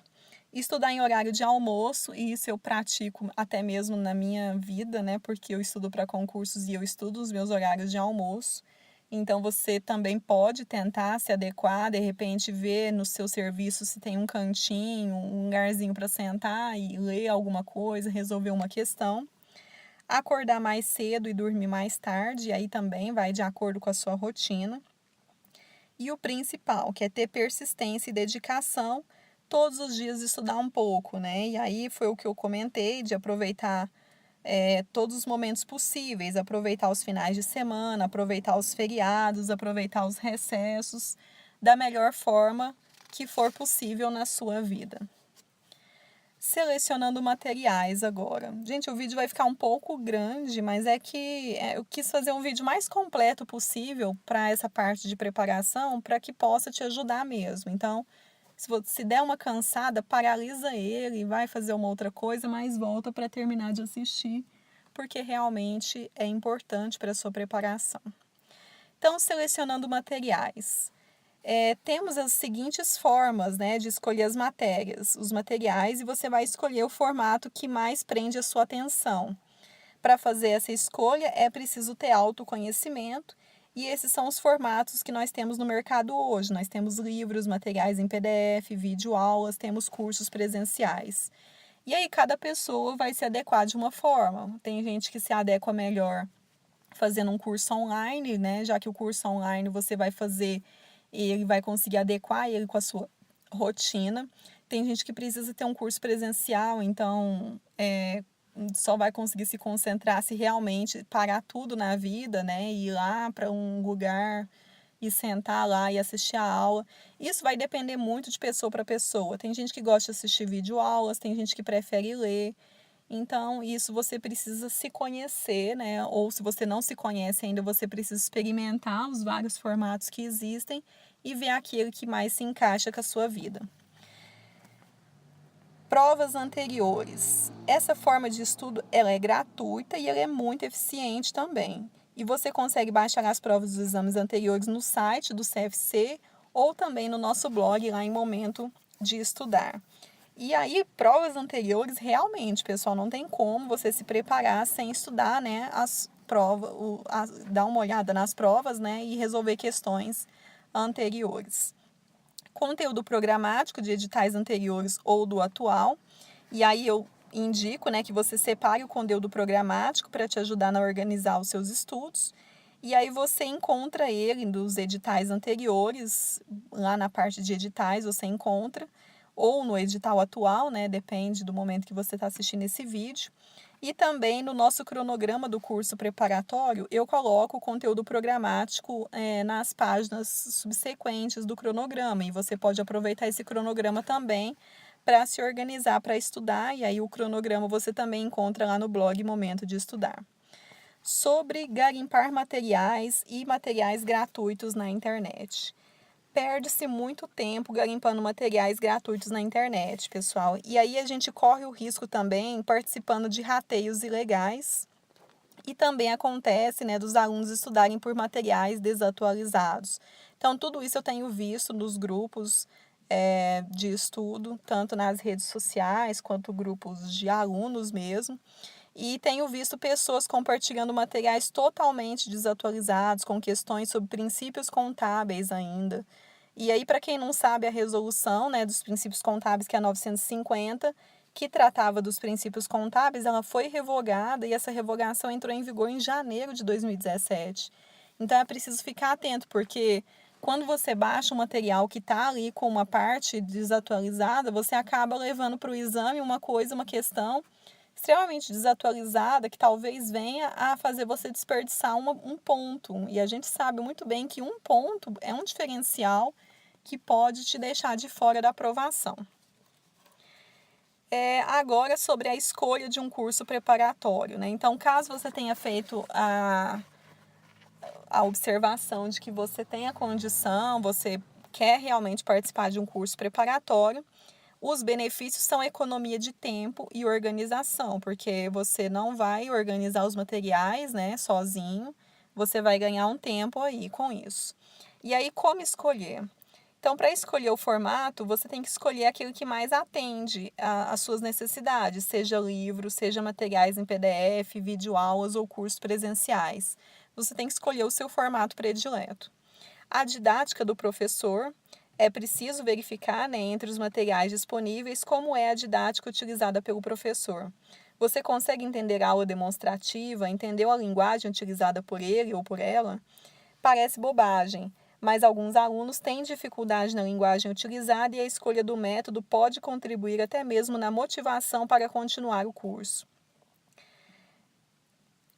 Estudar em horário de almoço, e isso eu pratico até mesmo na minha vida, né, porque eu estudo para concursos e eu estudo os meus horários de almoço. Então, você também pode tentar se adequar, de repente ver no seu serviço se tem um cantinho, um lugarzinho para sentar e ler alguma coisa, resolver uma questão. Acordar mais cedo e dormir mais tarde, aí também vai de acordo com a sua rotina. E o principal, que é ter persistência e dedicação, todos os dias estudar um pouco, né? E aí foi o que eu comentei, de aproveitar todos os momentos possíveis, aproveitar os finais de semana, aproveitar os feriados, aproveitar os recessos, da melhor forma que for possível na sua vida. Selecionando materiais agora. Gente, o vídeo vai ficar um pouco grande, mas é que eu quis fazer um vídeo mais completo possível para essa parte de preparação, para que possa te ajudar mesmo. Então, se der uma cansada, paralisa ele, vai fazer uma outra coisa, mas volta para terminar de assistir, porque realmente é importante para a sua preparação. Então, selecionando materiais. Temos as seguintes formas, né, de escolher as matérias, os materiais, e você vai escolher o formato que mais prende a sua atenção. Para fazer essa escolha, é preciso ter autoconhecimento, e esses são os formatos que nós temos no mercado hoje. Nós temos livros, materiais em PDF, videoaulas, temos cursos presenciais. E aí, cada pessoa vai se adequar de uma forma. Tem gente que se adequa melhor fazendo um curso online, né? Já que o curso online você vai fazer e ele vai conseguir adequar ele com a sua rotina. Tem gente que precisa ter um curso presencial, então só vai conseguir se concentrar se realmente parar tudo na vida, né? E ir lá para um lugar e sentar lá e assistir a aula. Isso vai depender muito de pessoa para pessoa. Tem gente que gosta de assistir videoaulas, tem gente que prefere ler. Então, isso você precisa se conhecer, né? Ou se você não se conhece ainda, você precisa experimentar os vários formatos que existem e ver aquele que mais se encaixa com a sua vida. Provas anteriores. Essa forma de estudo ela é gratuita e ela é muito eficiente também. E você consegue baixar as provas dos exames anteriores no site do CFC ou também no nosso blog lá em Momento de Estudar. E aí, provas anteriores, realmente, pessoal, não tem como você se preparar sem estudar, né, as provas, dar uma olhada nas provas, né, e resolver questões anteriores. Conteúdo programático de editais anteriores ou do atual. E aí eu indico, né, que você separe o conteúdo programático para te ajudar a organizar os seus estudos. E aí você encontra ele dos editais anteriores, lá na parte de editais você encontra, ou no edital atual, né, depende do momento que você está assistindo esse vídeo. E também no nosso cronograma do curso preparatório, eu coloco o conteúdo programático nas páginas subsequentes do cronograma. E você pode aproveitar esse cronograma também para se organizar para estudar. E aí o cronograma você também encontra lá no blog Momento de Estudar. Sobre garimpar materiais e materiais gratuitos na internet. Perde-se muito tempo garimpando materiais gratuitos na internet, pessoal. E aí a gente corre o risco também participando de rateios ilegais. E também acontece, né, dos alunos estudarem por materiais desatualizados. Então, tudo isso eu tenho visto nos grupos de estudo, tanto nas redes sociais quanto grupos de alunos mesmo. E tenho visto pessoas compartilhando materiais totalmente desatualizados, com questões sobre princípios contábeis ainda. E aí, para quem não sabe, a resolução, né, dos princípios contábeis, que é a 950, que tratava dos princípios contábeis, ela foi revogada e essa revogação entrou em vigor em janeiro de 2017. Então, é preciso ficar atento, porque quando você baixa um material que está ali com uma parte desatualizada, você acaba levando para o exame uma coisa, uma questão extremamente desatualizada que talvez venha a fazer você desperdiçar um ponto. E a gente sabe muito bem que um ponto é um diferencial que pode te deixar de fora da aprovação. Agora, sobre a escolha de um curso preparatório, né? Então, caso você tenha feito a observação de que você tem a condição, você quer realmente participar de um curso preparatório, os benefícios são economia de tempo e organização, porque você não vai organizar os materiais, né, sozinho, você vai ganhar um tempo aí com isso. E aí, como escolher? Então, para escolher o formato, você tem que escolher aquilo que mais atende às suas necessidades, seja livro, seja materiais em PDF, videoaulas ou cursos presenciais. Você tem que escolher o seu formato predileto. A didática do professor, é preciso verificar, né, entre os materiais disponíveis como é a didática utilizada pelo professor. Você consegue entender a aula demonstrativa, entendeu a linguagem utilizada por ele ou por ela? Parece bobagem, mas alguns alunos têm dificuldade na linguagem utilizada e a escolha do método pode contribuir até mesmo na motivação para continuar o curso.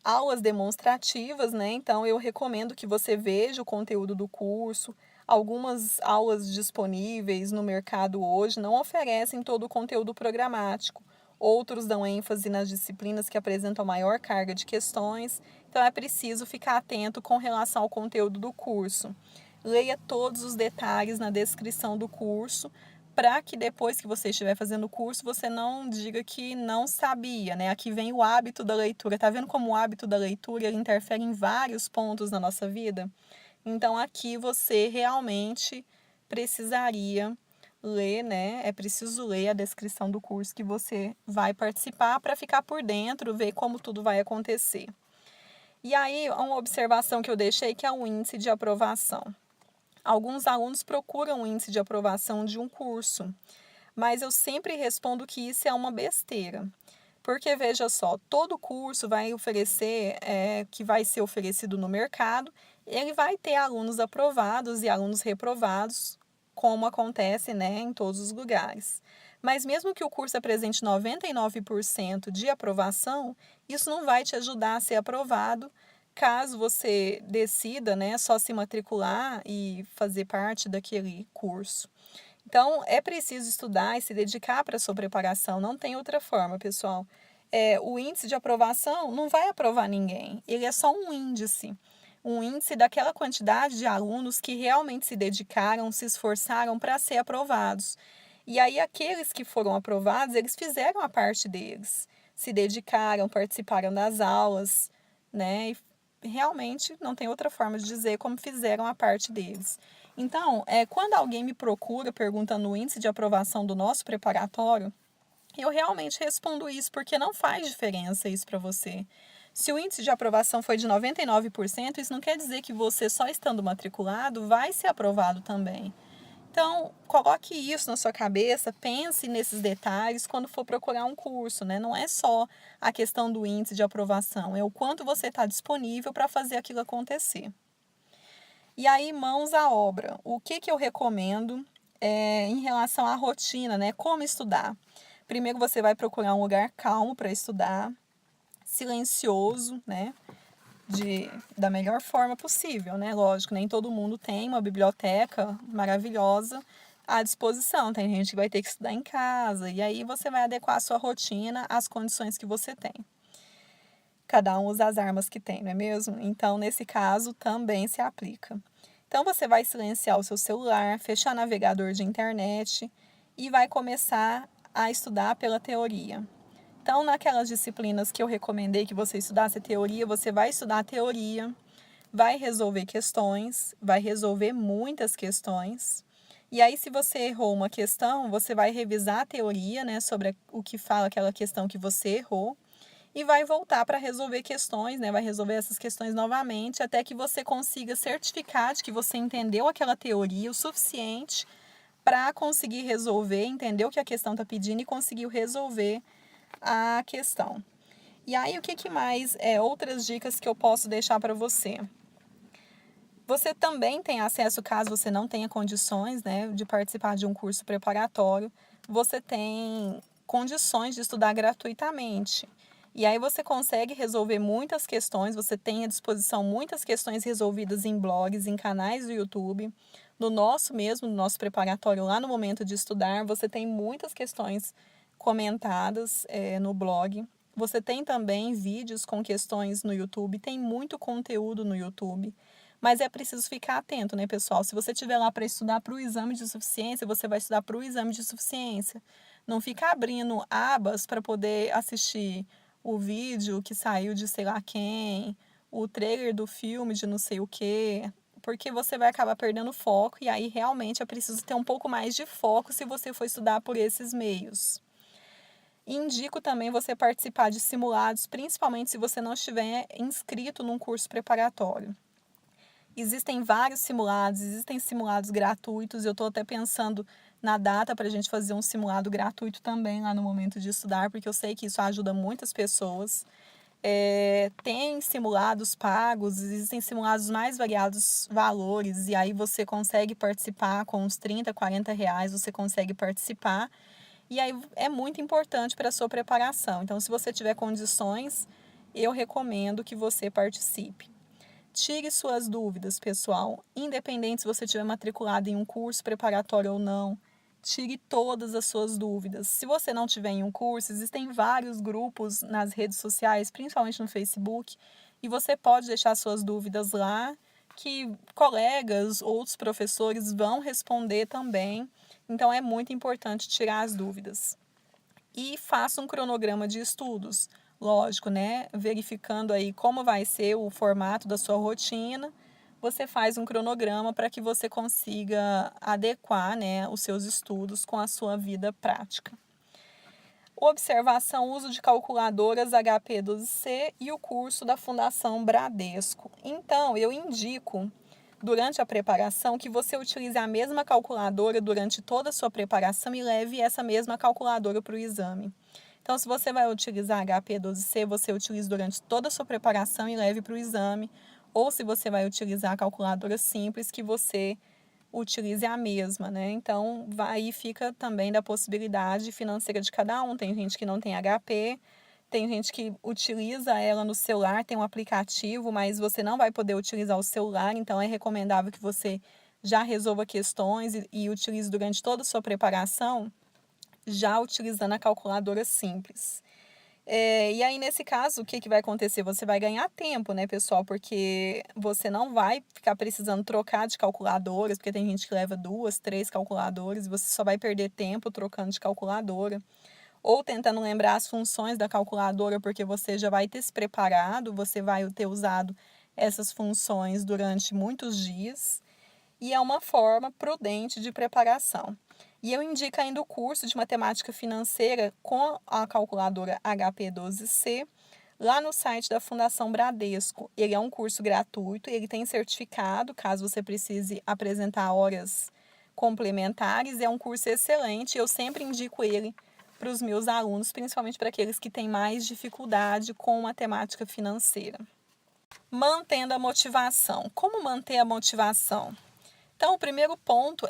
Aulas demonstrativas, né? Então eu recomendo que você veja o conteúdo do curso. Algumas aulas disponíveis no mercado hoje não oferecem todo o conteúdo programático. Outros dão ênfase nas disciplinas que apresentam maior carga de questões. Então é preciso ficar atento com relação ao conteúdo do curso. Leia todos os detalhes na descrição do curso, para que depois que você estiver fazendo o curso, você não diga que não sabia, né? Aqui vem o hábito da leitura. Tá vendo como o hábito da leitura ele interfere em vários pontos na nossa vida? Então, aqui você realmente precisaria ler, né? É preciso ler a descrição do curso que você vai participar para ficar por dentro, ver como tudo vai acontecer. E aí, uma observação que eu deixei que é o índice de aprovação. Alguns alunos procuram o índice de aprovação de um curso, mas eu sempre respondo que isso é uma besteira. Porque, veja só, todo curso vai oferecer, que vai ser oferecido no mercado, ele vai ter alunos aprovados e alunos reprovados, como acontece, né, em todos os lugares. Mas mesmo que o curso apresente 99% de aprovação, isso não vai te ajudar a ser aprovado caso você decida, né, só se matricular e fazer parte daquele curso. Então, é preciso estudar e se dedicar para a sua preparação, não tem outra forma, pessoal. O índice de aprovação não vai aprovar ninguém, ele é só um índice daquela quantidade de alunos que realmente se dedicaram, se esforçaram para ser aprovados. E aí, aqueles que foram aprovados, eles fizeram a parte deles, se dedicaram, participaram das aulas, né? E realmente não tem outra forma de dizer como fizeram a parte deles. Então, quando alguém me procura perguntando o índice de aprovação do nosso preparatório, eu realmente respondo isso, porque não faz diferença isso para você. Se o índice de aprovação foi de 99%, isso não quer dizer que você, só estando matriculado, vai ser aprovado também. Então, coloque isso na sua cabeça, pense nesses detalhes quando for procurar um curso, né? Não é só a questão do índice de aprovação, é o quanto você está disponível para fazer aquilo acontecer. E aí, mãos à obra. O que eu recomendo em relação à rotina, né? Como estudar? Primeiro você vai procurar um lugar calmo para estudar, silencioso, né? Da melhor forma possível, né? Lógico, nem todo mundo tem uma biblioteca maravilhosa à disposição. Tem gente que vai ter que estudar em casa, e aí você vai adequar a sua rotina às condições que você tem. Cada um usa as armas que tem, não é mesmo? Então, nesse caso, também se aplica. Então, você vai silenciar o seu celular, fechar o navegador de internet e vai começar a estudar pela teoria. Então, naquelas disciplinas que eu recomendei que você estudasse teoria, você vai estudar a teoria, vai resolver questões, vai resolver muitas questões. E aí, se você errou uma questão, você vai revisar a teoria, né, sobre o que fala aquela questão que você errou, e vai voltar para resolver questões, né, vai resolver essas questões novamente, até que você consiga certificar de que você entendeu aquela teoria o suficiente para conseguir resolver, entender o que a questão está pedindo e conseguiu resolver a questão. E aí, o que mais outras dicas que eu posso deixar para você? Você também tem acesso, caso você não tenha condições, né, de participar de um curso preparatório, você tem condições de estudar gratuitamente. E aí você consegue resolver muitas questões, você tem à disposição muitas questões resolvidas em blogs, em canais do YouTube. No nosso mesmo, no nosso preparatório, lá no Momento de Estudar, você tem muitas questões comentadas no blog. Você tem também vídeos com questões no YouTube, tem muito conteúdo no YouTube. Mas é preciso ficar atento, né, pessoal? Se você estiver lá para estudar para o exame de suficiência, você vai estudar para o exame de suficiência. Não fica abrindo abas para poder assistir o vídeo que saiu de sei lá quem, o trailer do filme de não sei o quê, porque você vai acabar perdendo foco e aí realmente é preciso ter um pouco mais de foco se você for estudar por esses meios. Indico também você participar de simulados, principalmente se você não estiver inscrito num curso preparatório. Existem vários simulados, existem simulados gratuitos. Eu estou até pensando na data para a gente fazer um simulado gratuito também lá no Momento de Estudar, porque eu sei que isso ajuda muitas pessoas. Tem simulados pagos, existem simulados mais variados valores, e aí você consegue participar com uns 30, 40 reais, você consegue participar. E aí é muito importante para a sua preparação. Então, se você tiver condições, eu recomendo que você participe. Tire suas dúvidas, pessoal. Independente se você estiver matriculado em um curso preparatório ou não, tire todas as suas dúvidas. Se você não tiver em um curso, existem vários grupos nas redes sociais, principalmente no Facebook, e você pode deixar suas dúvidas lá, que colegas, outros professores vão responder também. Então é muito importante tirar as dúvidas. E faça um cronograma de estudos. Lógico, né? Verificando aí como vai ser o formato da sua rotina, você faz um cronograma para que você consiga adequar, né, os seus estudos com a sua vida prática. Observação, uso de calculadoras HP12C e o curso da Fundação Bradesco. Então, eu indico, durante a preparação, que você utilize a mesma calculadora durante toda a sua preparação e leve essa mesma calculadora para o exame. Então, se você vai utilizar HP12C, você utilize durante toda a sua preparação e leve para o exame. Ou se você vai utilizar a calculadora simples, que você utilize a mesma, né? Então, aí fica também da possibilidade financeira de cada um. Tem gente que não tem HP, Tem gente que utiliza ela no celular, tem um aplicativo, mas você não vai poder utilizar o celular, então é recomendável que você já resolva questões e utilize durante toda a sua preparação, já utilizando a calculadora simples. E aí, nesse caso, o que que vai acontecer? Você vai ganhar tempo, né, pessoal? Porque você não vai ficar precisando trocar de calculadoras, porque tem gente que leva 2, 3 calculadoras, e você só vai perder tempo trocando de calculadora. Ou tentando lembrar as funções da calculadora, porque você já vai ter se preparado, você vai ter usado essas funções durante muitos dias. E é uma forma prudente de preparação. E eu indico ainda o curso de matemática financeira com a calculadora HP12C, lá no site da Fundação Bradesco. Ele é um curso gratuito, ele tem certificado, caso você precise apresentar horas complementares. É um curso excelente, eu sempre indico ele para os meus alunos, principalmente para aqueles que têm mais dificuldade com matemática financeira. Mantendo a motivação. Como manter a motivação? Então, o primeiro ponto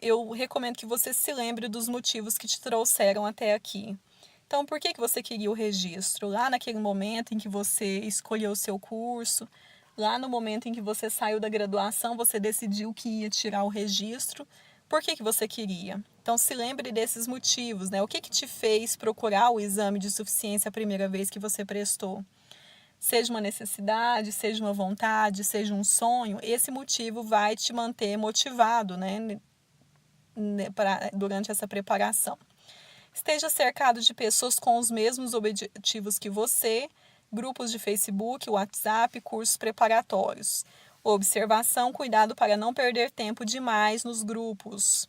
eu recomendo que você se lembre dos motivos que te trouxeram até aqui. Então, por que você queria o registro? Lá naquele momento em que você escolheu o seu curso, lá no momento em que você saiu da graduação, você decidiu que ia tirar o registro. Por que você queria? Então, se lembre desses motivos, né? O que te fez procurar o exame de suficiência a primeira vez que você prestou? Seja uma necessidade, seja uma vontade, seja um sonho, esse motivo vai te manter motivado, né, durante essa preparação. Esteja cercado de pessoas com os mesmos objetivos que você, grupos de Facebook, WhatsApp, cursos preparatórios. Observação, cuidado para não perder tempo demais nos grupos.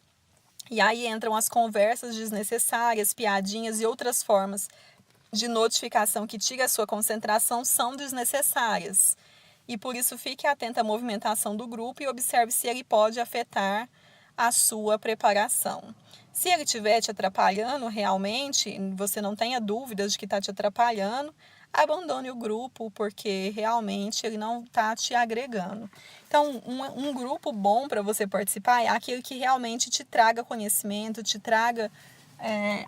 E aí entram as conversas desnecessárias, piadinhas e outras formas de notificação que tira a sua concentração são desnecessárias. E por isso fique atento à movimentação do grupo e observe se ele pode afetar a sua preparação. Se ele estiver te atrapalhando realmente, você não tenha dúvidas de que está te atrapalhando, abandone o grupo, porque realmente ele não está te agregando. Então, um grupo bom para você participar é aquele que realmente te traga conhecimento, te traga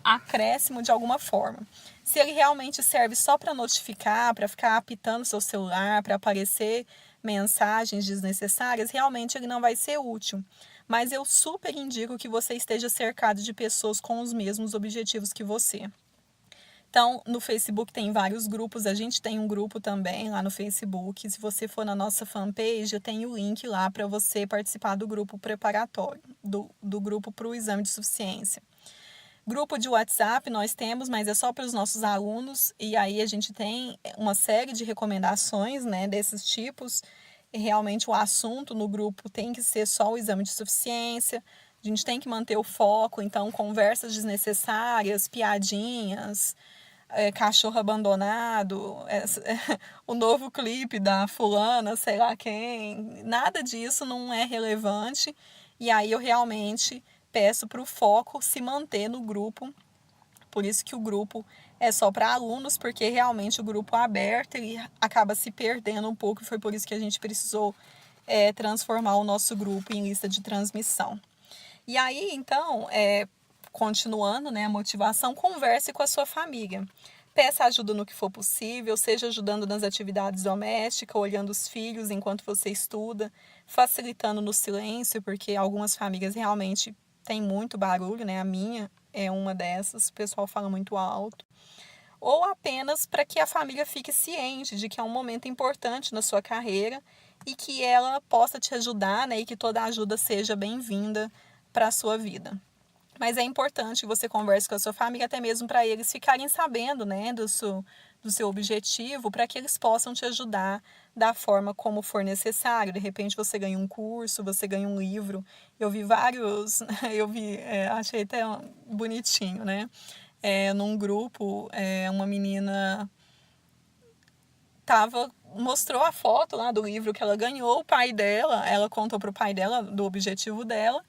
acréscimo de alguma forma. Se ele realmente serve só para notificar, para ficar apitando seu celular, para aparecer mensagens desnecessárias, realmente ele não vai ser útil. Mas eu super indico que você esteja cercado de pessoas com os mesmos objetivos que você. Então, no Facebook tem vários grupos, a gente tem um grupo também lá no Facebook. Se você for na nossa fanpage, eu tenho o link lá para você participar do grupo preparatório, do grupo para o exame de suficiência. Grupo de WhatsApp nós temos, mas é só para os nossos alunos, e aí a gente tem uma série de recomendações, né, desses tipos. E realmente o assunto no grupo tem que ser só o exame de suficiência, a gente tem que manter o foco, então conversas desnecessárias, piadinhas, cachorro abandonado, o novo clipe da fulana, sei lá quem, nada disso não é relevante, e aí eu realmente peço para o foco se manter no grupo. Por isso que o grupo é só para alunos, porque realmente o grupo é aberto e acaba se perdendo um pouco, e foi por isso que a gente precisou transformar o nosso grupo em lista de transmissão. E aí, então, continuando, né, a motivação, converse com a sua família. Peça ajuda no que for possível, seja ajudando nas atividades domésticas, olhando os filhos enquanto você estuda, facilitando no silêncio, porque algumas famílias realmente têm muito barulho, né? A minha é uma dessas, o pessoal fala muito alto. Ou apenas para que a família fique ciente de que é um momento importante na sua carreira e que ela possa te ajudar, né? E que toda ajuda seja bem-vinda para a sua vida. Mas é importante que você converse com a sua família, até mesmo para eles ficarem sabendo, né, do seu objetivo, para que eles possam te ajudar da forma como for necessário. De repente você ganha um curso, você ganha um livro. Eu vi vários, achei até bonitinho, né? Num grupo, uma menina mostrou a foto lá do livro que ela ganhou, o pai dela, ela contou para o pai dela do objetivo dela,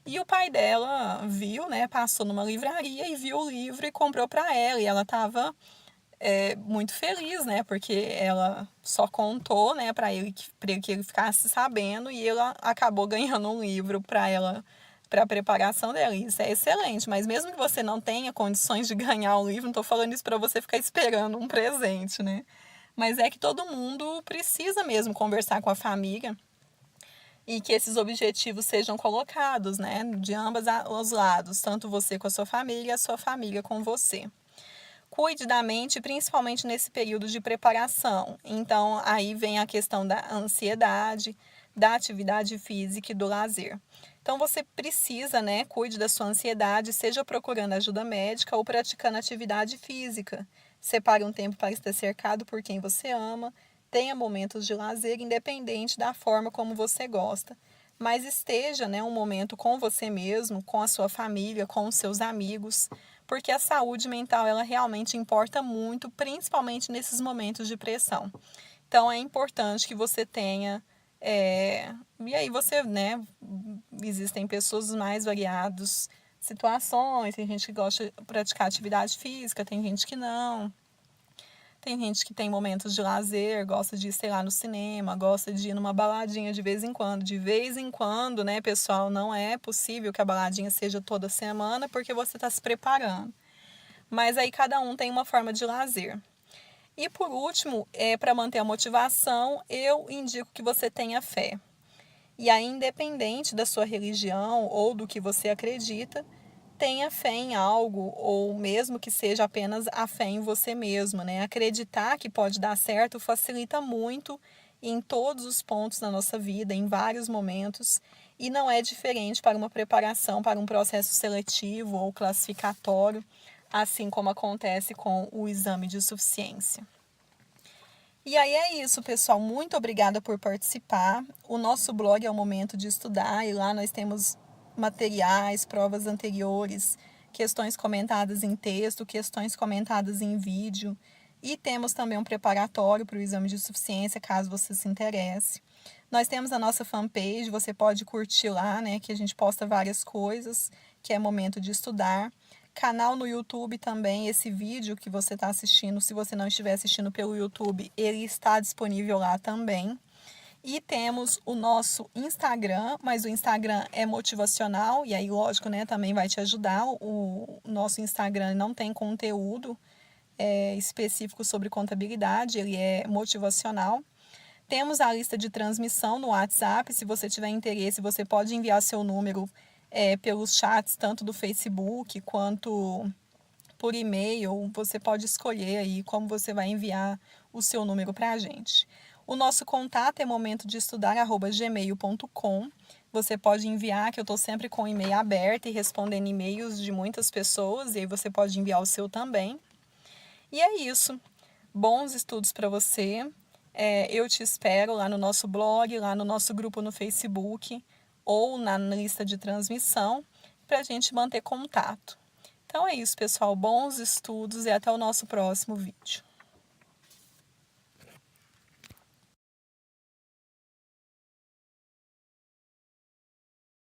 e o pai dela viu, né, passou numa livraria e viu o livro e comprou para ela, e ela estava muito feliz, né, porque ela só contou, né, para ele que ele ficasse sabendo, e ela acabou ganhando um livro para ela para a preparação dela. Isso é excelente, mas mesmo que você não tenha condições de ganhar o livro, não estou falando isso para você ficar esperando um presente, né? Mas é que todo mundo precisa mesmo conversar com a família e que esses objetivos sejam colocados, né? De ambos os lados, tanto você com a sua família e a sua família com você. Cuide da mente, principalmente nesse período de preparação. Então, aí vem a questão da ansiedade, da atividade física e do lazer. Então, você precisa, né, cuide da sua ansiedade, seja procurando ajuda médica ou praticando atividade física. Separe um tempo para estar cercado por quem você ama, tenha momentos de lazer, independente da forma como você gosta. Mas esteja, né, um momento com você mesmo, com a sua família, com os seus amigos, porque a saúde mental ela realmente importa muito, principalmente nesses momentos de pressão. Então é importante que você tenha e aí você, né, existem pessoas mais variadas, situações, tem gente que gosta de praticar atividade física, tem gente que não. Tem gente que tem momentos de lazer, gosta de ir, sei lá, no cinema, gosta de ir numa baladinha de vez em quando. De vez em quando, né, pessoal, não é possível que a baladinha seja toda semana porque você está se preparando. Mas aí cada um tem uma forma de lazer. E por último, para manter a motivação, eu indico que você tenha fé. E aí, independente da sua religião ou do que você acredita, tenha fé em algo, ou mesmo que seja apenas a fé em você mesmo, né? Acreditar que pode dar certo facilita muito em todos os pontos da nossa vida, em vários momentos, e não é diferente para uma preparação para um processo seletivo ou classificatório, assim como acontece com o exame de suficiência. E aí é isso, pessoal. Muito obrigada por participar. O nosso blog é o Momento de Estudar e lá nós temos materiais, provas anteriores, questões comentadas em texto, questões comentadas em vídeo e temos também um preparatório para o exame de suficiência, caso você se interesse. Nós temos a nossa fanpage, você pode curtir lá, né, que a gente posta várias coisas, que é Momento de Estudar. Canal no YouTube também, esse vídeo que você está assistindo, se você não estiver assistindo pelo YouTube, ele está disponível lá também. E temos o nosso Instagram, mas o Instagram é motivacional, e aí, lógico, né, também vai te ajudar. O nosso Instagram não tem conteúdo específico sobre contabilidade, ele é motivacional. Temos a lista de transmissão no WhatsApp, se você tiver interesse, você pode enviar seu número pelos chats, tanto do Facebook quanto por e-mail. Você pode escolher aí como você vai enviar o seu número para a gente. O nosso contato é momentodestudar@gmail.com. Você pode enviar, que eu estou sempre com o e-mail aberto e respondendo e-mails de muitas pessoas, e aí você pode enviar o seu também. E é isso. Bons estudos para você. Eu te espero lá no nosso blog, lá no nosso grupo no Facebook ou na lista de transmissão para a gente manter contato. Então é isso, pessoal. Bons estudos e até o nosso próximo vídeo.